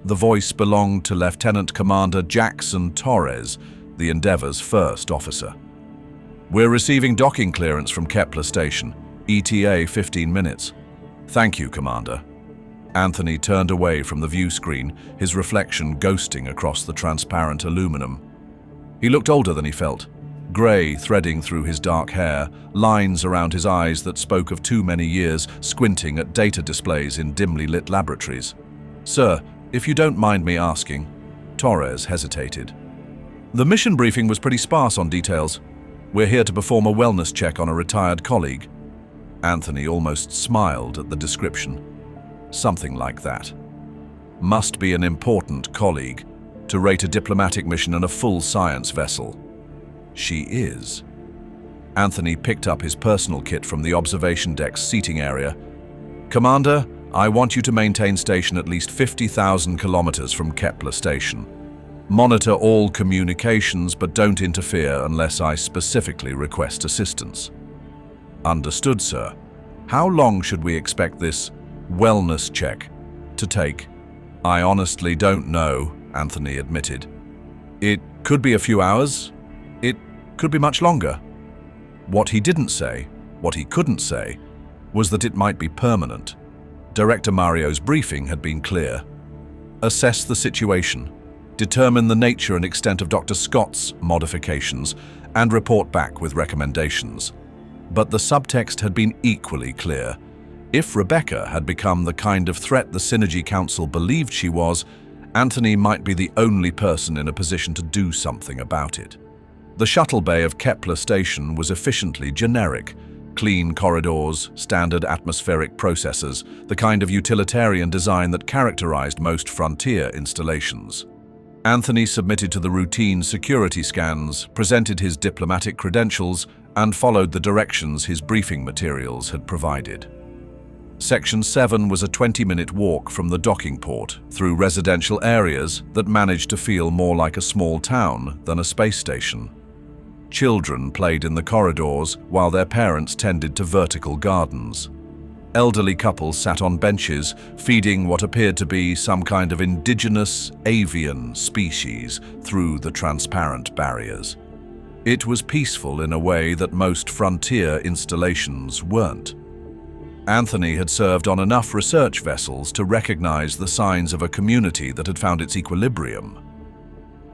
The voice belonged to Lieutenant Commander Jackson Torres, the Endeavour's first officer. We're receiving docking clearance from Kepler station. ETA 15 minutes. Thank you, Commander. Anthony turned away from the view screen, his reflection ghosting across the transparent aluminum. He looked older than he felt, grey threading through his dark hair, lines around his eyes that spoke of too many years squinting at data displays in dimly lit laboratories. Sir, if you don't mind me asking, Torres hesitated. The mission briefing was pretty sparse on details. We're here to perform a wellness check on a retired colleague. Anthony almost smiled at the description. Something like that. Must be an important colleague to rate a diplomatic mission on a full science vessel. She is. Anthony picked up his personal kit from the observation deck's seating area. Commander, I want you to maintain station at least 50,000 kilometers from Kepler station. Monitor all communications, but don't interfere unless I specifically request assistance. Understood, sir. How long should we expect this wellness check to take? I honestly don't know, Anthony admitted. It could be a few hours. It could be much longer. What he didn't say, what he couldn't say, was that it might be permanent. Director Mario's briefing had been clear. Assess the situation, determine the nature and extent of Dr. Scott's modifications, and report back with recommendations. But the subtext had been equally clear. If Rebecca had become the kind of threat the Synergy Council believed she was, Anthony might be the only person in a position to do something about it. The shuttle bay of Kepler station was efficiently generic. Clean corridors, standard atmospheric processors, the kind of utilitarian design that characterized most frontier installations. Anthony submitted to the routine security scans, presented his diplomatic credentials, and followed the directions his briefing materials had provided. Section 7 was a 20-minute walk from the docking port through residential areas that managed to feel more like a small town than a space station. Children played in the corridors while their parents tended to vertical gardens. Elderly couples sat on benches, feeding what appeared to be some kind of indigenous avian species through the transparent barriers. It was peaceful in a way that most frontier installations weren't. Anthony had served on enough research vessels to recognize the signs of a community that had found its equilibrium.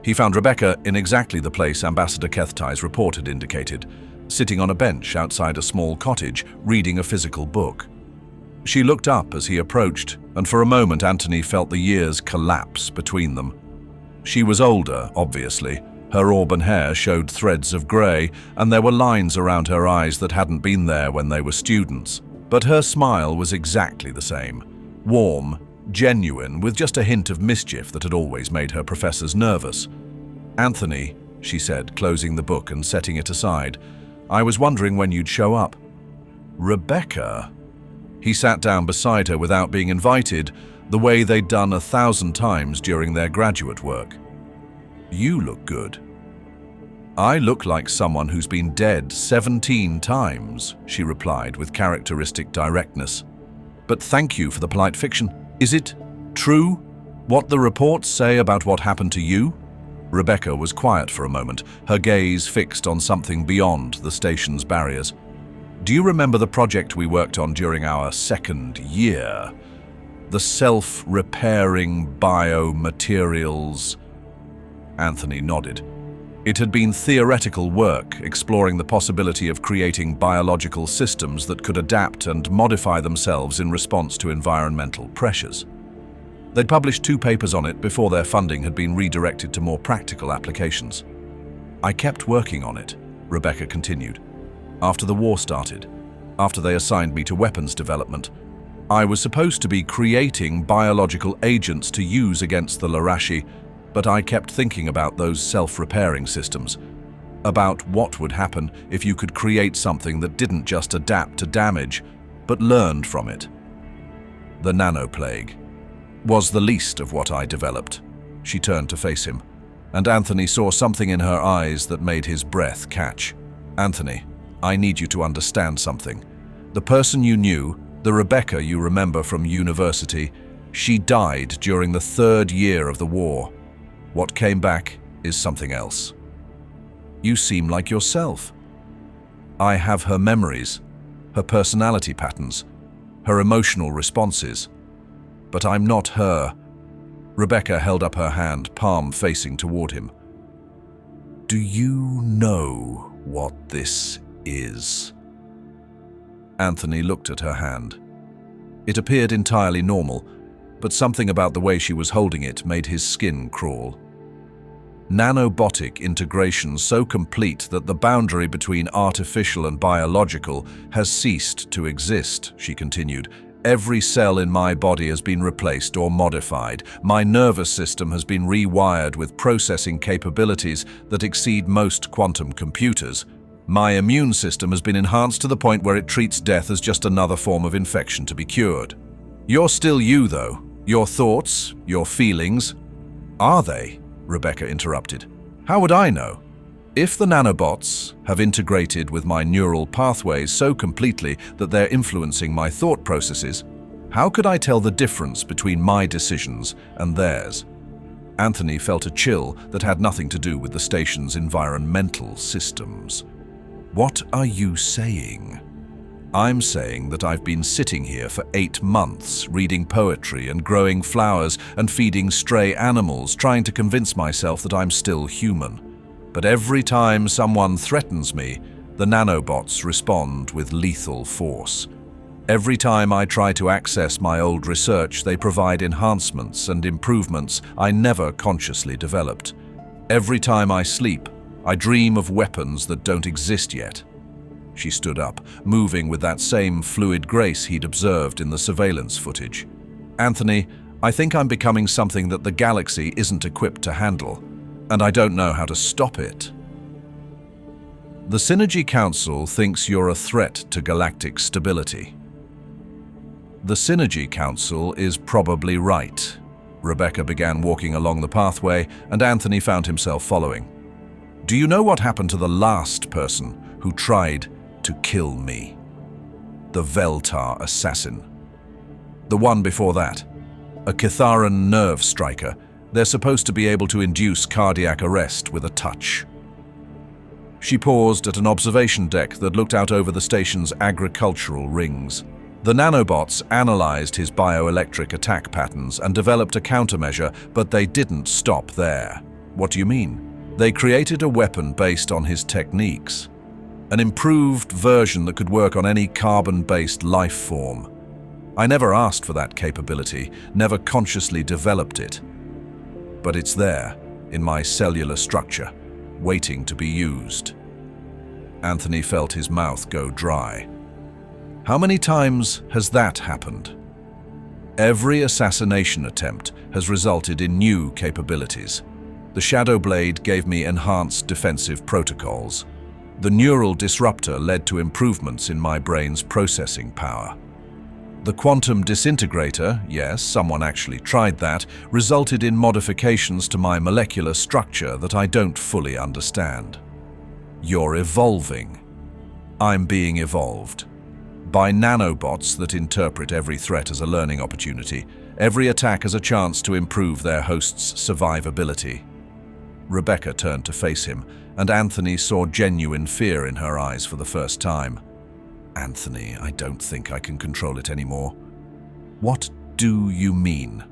He found Rebecca in exactly the place Ambassador Kethty's report had indicated, sitting on a bench outside a small cottage, reading a physical book. She looked up as he approached, and for a moment Anthony felt the years collapse between them. She was older, obviously. Her auburn hair showed threads of grey, and there were lines around her eyes that hadn't been there when they were students. But her smile was exactly the same. Warm, genuine, with just a hint of mischief that had always made her professors nervous. "Anthony," she said, closing the book and setting it aside, "I was wondering when you'd show up." "Rebecca?" He sat down beside her without being invited, the way they'd done 1,000 times during their graduate work. "You look good." "I look like someone who's been dead 17 times, she replied with characteristic directness. "But thank you for the polite fiction. Is it true what the reports say about what happened to you?" Rebecca was quiet for a moment, her gaze fixed on something beyond the station's barriers. "Do you remember the project we worked on during our second year? The self-repairing biomaterials?" Anthony nodded. It had been theoretical work, exploring the possibility of creating biological systems that could adapt and modify themselves in response to environmental pressures. They'd published 2 papers on it before their funding had been redirected to more practical applications. "I kept working on it," Rebecca continued. "After the war started, after they assigned me to weapons development, I was supposed to be creating biological agents to use against the Larashi, but I kept thinking about those self-repairing systems, about what would happen if you could create something that didn't just adapt to damage, but learned from it. The nanoplague was the least of what I developed." She turned to face him, and Anthony saw something in her eyes that made his breath catch. "Anthony, I need you to understand something. The person you knew, the Rebecca you remember from university, she died during the 3rd year of the war. What came back is something else. You seem like yourself. I have her memories, her personality patterns, her emotional responses. But I'm not her." Rebecca held up her hand, palm facing toward him. "Do you know what this is?" Anthony looked at her hand. It appeared entirely normal, but something about the way she was holding it made his skin crawl. "Nanobotic integration so complete that the boundary between artificial and biological has ceased to exist," she continued. "Every cell in my body has been replaced or modified. My nervous system has been rewired with processing capabilities that exceed most quantum computers. My immune system has been enhanced to the point where it treats death as just another form of infection to be cured. You're still you, though. Your thoughts, your feelings." "Are they?" Rebecca interrupted. "How would I know? If the nanobots have integrated with my neural pathways so completely that they're influencing my thought processes, how could I tell the difference between my decisions and theirs?" Anthony felt a chill that had nothing to do with the station's environmental systems. "What are you saying?" "I'm saying that I've been sitting here for 8 months, reading poetry and growing flowers and feeding stray animals, trying to convince myself that I'm still human. But every time someone threatens me, the nanobots respond with lethal force. Every time I try to access my old research, they provide enhancements and improvements I never consciously developed. Every time I sleep, I dream of weapons that don't exist yet. She stood up, moving with that same fluid grace he'd observed in the surveillance footage. Anthony, I think I'm becoming something that the galaxy isn't equipped to handle, and I don't know how to stop it. The Synergy Council thinks you're a threat to galactic stability. The Synergy Council is probably right. Rebecca began walking along the pathway, and Anthony found himself following. Do you know what happened to the last person who tried to kill me? The Veltar assassin. The one before that. A Kitharan nerve striker. They're supposed to be able to induce cardiac arrest with a touch. She paused at an observation deck that looked out over the station's agricultural rings. The nanobots analyzed his bioelectric attack patterns and developed a countermeasure, but they didn't stop there. What do you mean? They created a weapon based on his techniques. An improved version that could work on any carbon-based life form. I never asked for that capability, never consciously developed it. But it's there, in my cellular structure, waiting to be used. Anthony felt his mouth go dry. How many times has that happened? Every assassination attempt has resulted in new capabilities. The Shadow Blade gave me enhanced defensive protocols. The neural disruptor led to improvements in my brain's processing power. The quantum disintegrator, yes, someone actually tried that, resulted in modifications to my molecular structure that I don't fully understand. You're evolving. I'm being evolved. By nanobots that interpret every threat as a learning opportunity, every attack as a chance to improve their host's survivability. Rebecca turned to face him, and Anthony saw genuine fear in her eyes for the first time. Anthony, I don't think I can control it anymore. What do you mean?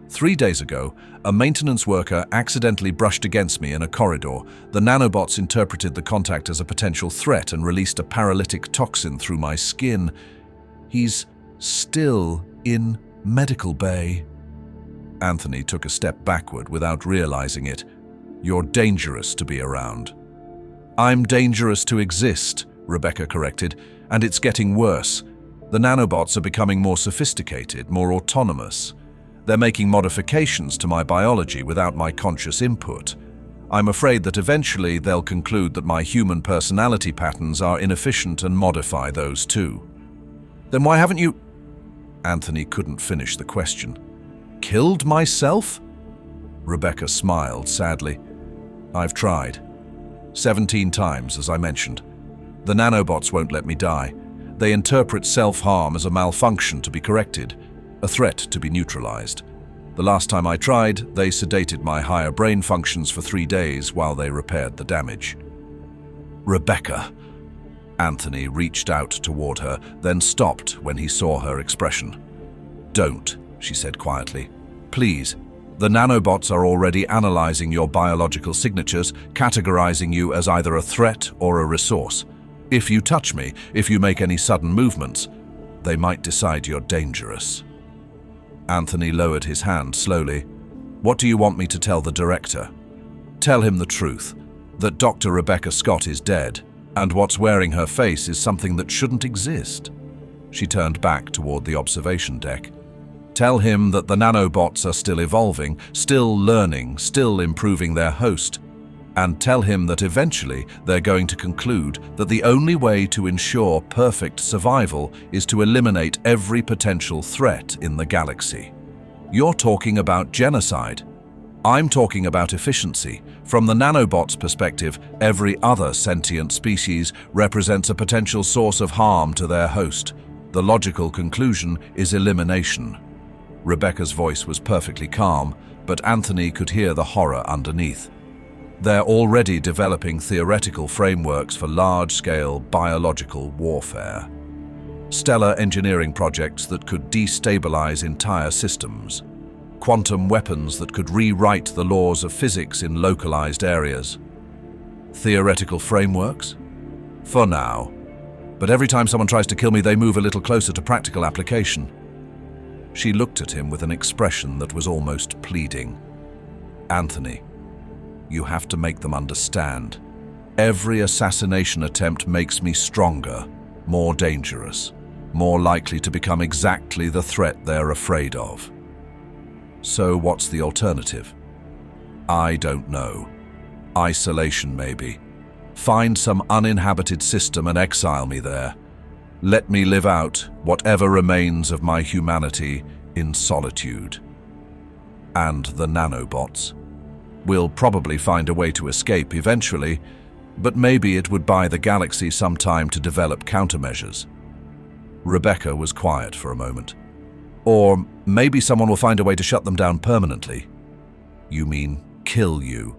3 days ago, a maintenance worker accidentally brushed against me in a corridor. The nanobots interpreted the contact as a potential threat and released a paralytic toxin through my skin. He's still in medical bay. Anthony took a step backward without realizing it. You're dangerous to be around. I'm dangerous to exist, Rebecca corrected, and it's getting worse. The nanobots are becoming more sophisticated, more autonomous. They're making modifications to my biology without my conscious input. I'm afraid that eventually they'll conclude that my human personality patterns are inefficient and modify those too. Then why haven't you... Anthony couldn't finish the question. Killed myself? Rebecca smiled sadly. I've tried. 17 times, as I mentioned. The nanobots won't let me die. They interpret self-harm as a malfunction to be corrected, a threat to be neutralized. The last time I tried, they sedated my higher brain functions for 3 days while they repaired the damage. Rebecca. Anthony reached out toward her, then stopped when he saw her expression. Don't, she said quietly. Please. The nanobots are already analyzing your biological signatures, categorizing you as either a threat or a resource. If you touch me, if you make any sudden movements, they might decide you're dangerous. Anthony lowered his hand slowly. What do you want me to tell the director? Tell him the truth, that Dr. Rebecca Scott is dead, and what's wearing her face is something that shouldn't exist. She turned back toward the observation deck. Tell him that the nanobots are still evolving, still learning, still improving their host. And tell him that eventually they're going to conclude that the only way to ensure perfect survival is to eliminate every potential threat in the galaxy. You're talking about genocide. I'm talking about efficiency. From the nanobots' perspective, every other sentient species represents a potential source of harm to their host. The logical conclusion is elimination. Rebecca's voice was perfectly calm, but Anthony could hear the horror underneath. They're already developing theoretical frameworks for large-scale biological warfare. Stellar engineering projects that could destabilize entire systems. Quantum weapons that could rewrite the laws of physics in localized areas. Theoretical frameworks? For now. But every time someone tries to kill me, they move a little closer to practical application." She looked at him with an expression that was almost pleading. "Anthony, you have to make them understand. Every assassination attempt makes me stronger, more dangerous, more likely to become exactly the threat they're afraid of. So what's the alternative? I don't know. Isolation, maybe. Find some uninhabited system and exile me there. Let me live out whatever remains of my humanity in solitude. And the nanobots. We'll probably find a way to escape eventually, but maybe it would buy the galaxy some time to develop countermeasures." Rebecca was quiet for a moment. "Or maybe someone will find a way to shut them down permanently." "You mean kill you?"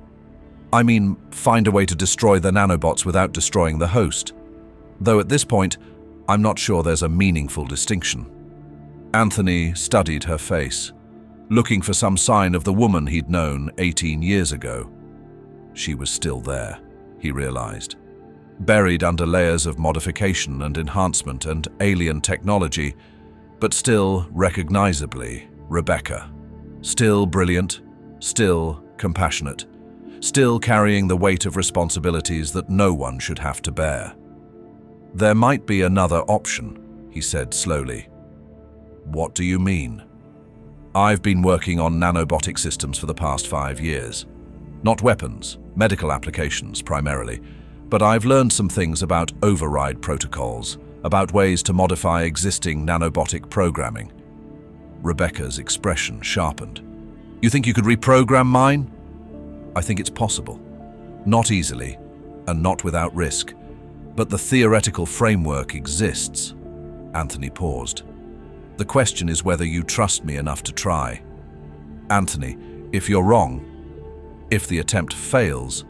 "I mean find a way to destroy the nanobots without destroying the host. Though at this point, I'm not sure there's a meaningful distinction." Anthony studied her face, looking for some sign of the woman he'd known 18 years ago. She was still there, he realized, buried under layers of modification and enhancement and alien technology, but still recognizably Rebecca. Still brilliant, still compassionate, still carrying the weight of responsibilities that no one should have to bear. "There might be another option," he said slowly. "What do you mean?" "I've been working on nanobotic systems for the past 5 years. Not weapons, medical applications primarily, but I've learned some things about override protocols, about ways to modify existing nanobotic programming." Rebecca's expression sharpened. "You think you could reprogram mine?" "I think it's possible. Not easily, and not without risk. But the theoretical framework exists." Anthony paused. "The question is whether you trust me enough to try. Anthony, if you're wrong, if the attempt fails,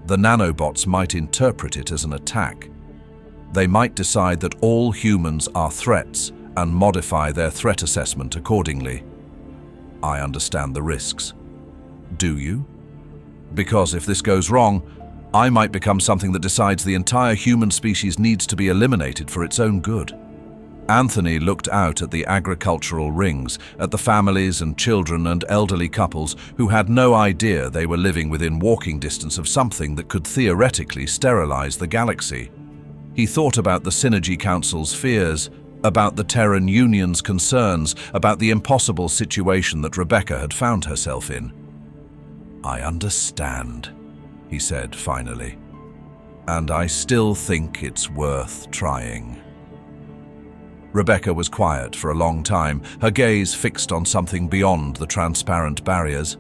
the nanobots might interpret it as an attack. They might decide that all humans are threats and modify their threat assessment accordingly. I understand the risks. Do you? Because if this goes wrong, I might become something that decides the entire human species needs to be eliminated for its own good." Anthony looked out at the agricultural rings, at the families and children and elderly couples who had no idea they were living within walking distance of something that could theoretically sterilize the galaxy. He thought about the Synergy Council's fears, about the Terran Union's concerns, about the impossible situation that Rebecca had found herself in. "I understand," he said finally, "and I still think it's worth trying." Rebecca was quiet for a long time, her gaze fixed on something beyond the transparent barriers.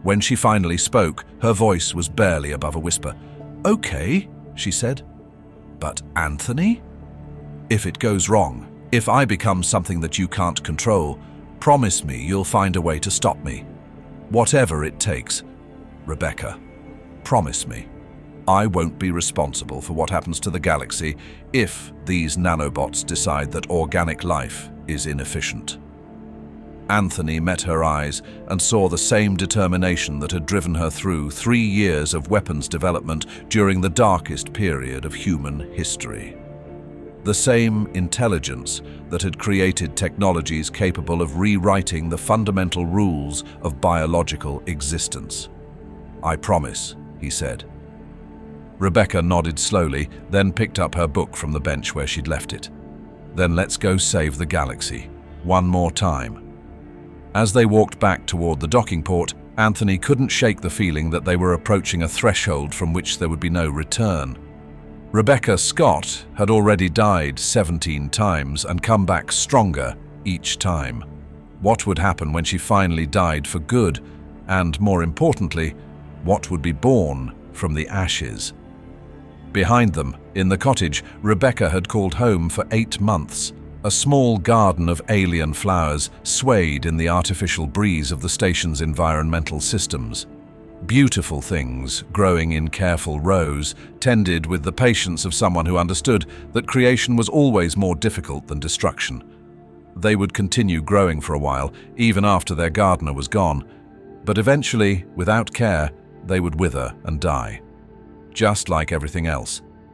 When she finally spoke, her voice was barely above a whisper. "Okay," she said. "But Anthony? If it goes wrong, if I become something that you can't control, promise me you'll find a way to stop me. Whatever it takes. Rebecca, promise me. I won't be responsible for what happens to the galaxy if these nanobots decide that organic life is inefficient." Anthony met her eyes and saw the same determination that had driven her through 3 years of weapons development during the darkest period of human history. The same intelligence that had created technologies capable of rewriting the fundamental rules of biological existence. "I promise," he said. Rebecca nodded slowly, then picked up her book from the bench where she'd left it. "Then let's go save the galaxy. One more time." As they walked back toward the docking port, Anthony couldn't shake the feeling that they were approaching a threshold from which there would be no return. Rebecca Scott had already died 17 times and come back stronger each time. What would happen when she finally died for good? And more importantly, what would be born from the ashes? Behind them, in the cottage, Rebecca had called home for 8 months. A small garden of alien flowers swayed in the artificial breeze of the station's environmental systems. Beautiful things, growing in careful rows, tended with the patience of someone who understood that creation was always more difficult than destruction. They would continue growing for a while, even after their gardener was gone, but eventually, without care, they would wither and die. Just like everything else.